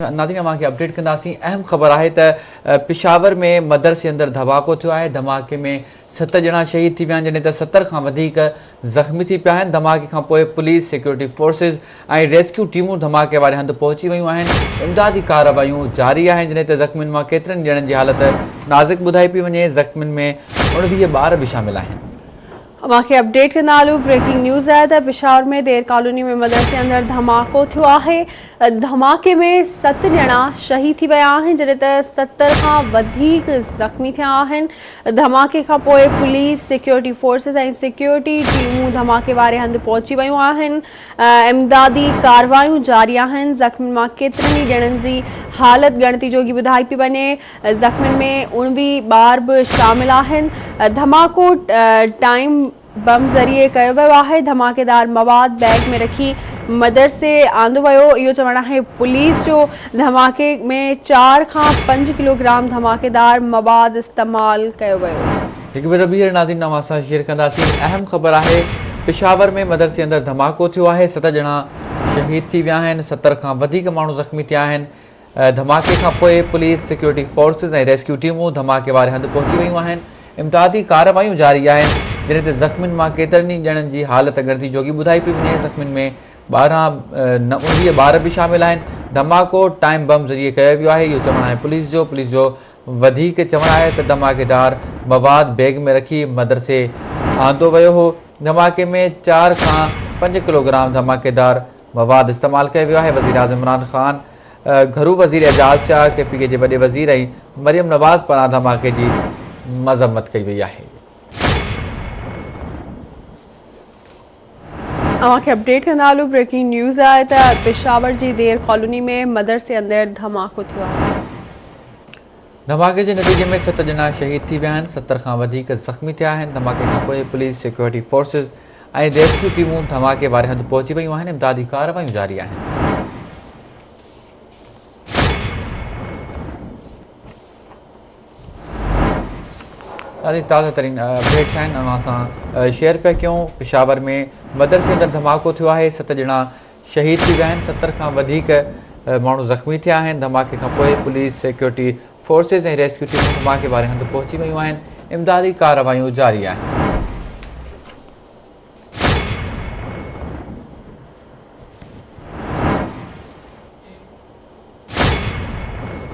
नाज़रीन अवां खे अपडेट कंदासीं। अहम ख़बर आहे त पेशावर में मदरसे अंदरि धमाको थियो आहे। धमाके में 7 ॼणा शहीद थी विया आहिनि, जॾहिं त 70 खां वधीक ज़ख़्मी थी पिया आहिनि। धमाके खां पोइ पुलिस, सिक्योरिटी फोर्सिस ऐं रेस्क्यू टीमूं धमाके वारे हंधि पहुची वियूं आहिनि। इमदादी कार्रवायूं जारी आहिनि, जॾहिं त ज़ख़्मियुनि मां केतिरनि ॼणनि जी हालत नाज़ुक ॿुधाई पई वञे। ज़ख़्मियुनि में 29 ॿार भी शामिल आहिनि। अवांखे अपडेट कंदा हलूं। ब्रेकिंग न्यूज़ है तो पेशावर में देर कॉलोनी में मदरसे अंदर धमाको थियो आहे। धमाके में 7 ॼणा शहीद थी विया आहिनि, जॾहिं त 70 खां वधीक ज़ख़्मी थिया आहिनि। धमाके खां पोइ पुलिस, सिक्योरिटी फोर्सिस ऐं सिक्योरिटी टीमूं धमाके वारे हंधि पहुची वियूं आहिनि। इमदादी कार्रवायूं जारी आहिनि। ज़ख़्मियुनि मां केतिरनि ई ॼणनि जी हालत ॻणती जोगी ॿुधाई पई वञे। ज़ख़्मियुनि में 29 ॿार बि शामिल आहिनि। धमाको टाइम बम ज़रिए कयो वियो आहे। धमाकेदार मवाद बैग में रखी मदरसे आंदो वियो। इहो चवणु आहे पुलिस जो। धमाके में 4 खां 5 किलोग्राम धमाकेदार मवाद इस्तेमाल कयो वियो। हिकु भेरो ॿीहर नाज़रीन अवां सां शेयर कंदासीं। अहम ख़बर आहे पेशावर में मदरसे अंदरि धमाको थियो आहे। 7 ॼणा शहीद थी विया आहिनि, 70 खां वधीक माण्हू ज़ख़्मी थिया आहिनि। धमाके खां पोइ पुलिस, सिक्योरिटी फोर्सिस ऐं रेस्क्यू टीमूं धमाके वारे हंधि पहुची वियूं आहिनि। इमदादी कार्रवायूं जारी आहिनि, जॾहिं त ज़ख़्मियुनि मां केतिरनि ई ॼणनि जी हालत ॻणती जोगी ॿुधाई पई वञे। ज़ख़्मियुनि में 19 ॿार भी शामिल आहिनि। धमाको टाइम बम ज़रिए कयो वियो आहे। इहो चवणु आहे पुलिस जो वधीक चवणु आहे त धमाकेदार मवाद बैग में रखी मदरसे आंदो वियो हो। धमाके में 4 खां 5 किलोग्राम धमाकेदार मवाद इस्तेमालु कयो वियो आहे। वज़ीर आज़म इमरान ख़ान, घरू वज़ीर एजाज़ शाह, KPK जे वॾे वज़ीर ऐं मरियम नवाज़ पारां धमाके जी मज़म्मत कई वई आहे। अवांखे अपडेट कंदा हलूं। ब्रेकिंग न्यूज़ आहे तो पेशावर जी देर कॉलोनी में मदरसे अंदर धमाको थियो आहे। धमाके के नतीजे में 7 ॼणा शहीद थी विया आहिनि, 70 खां वधीक ज़ख़्मी थिया आहिनि। धमाके खां पोइ पुलिस, सिक्योरिटी फोर्सिस ऐं रेस्क्यू टीमूं धमाके वारे हंधि पहुची वियूं आहिनि। इमदादी कार्रवायूं जारी आहिनि। ॾाढी ताज़ा तरीन अपडेट्स आहिनि, अवां सां शेयर पिया कयूं। पेशावर में मदरसे अंदरि धमाको थियो आहे। 7 ॼणा शहीद थी विया आहिनि, 70 खां वधीक माण्हू ज़ख़्मी थिया आहिनि। धमाके खां पोइ पुलिस, सिक्योरिटी फोर्सिस ऐं रेस्क्यू टीमूं धमाके वारे हंधि पहुची वियूं आहिनि। इमदादी कार्रवायूं जारी आहिनि।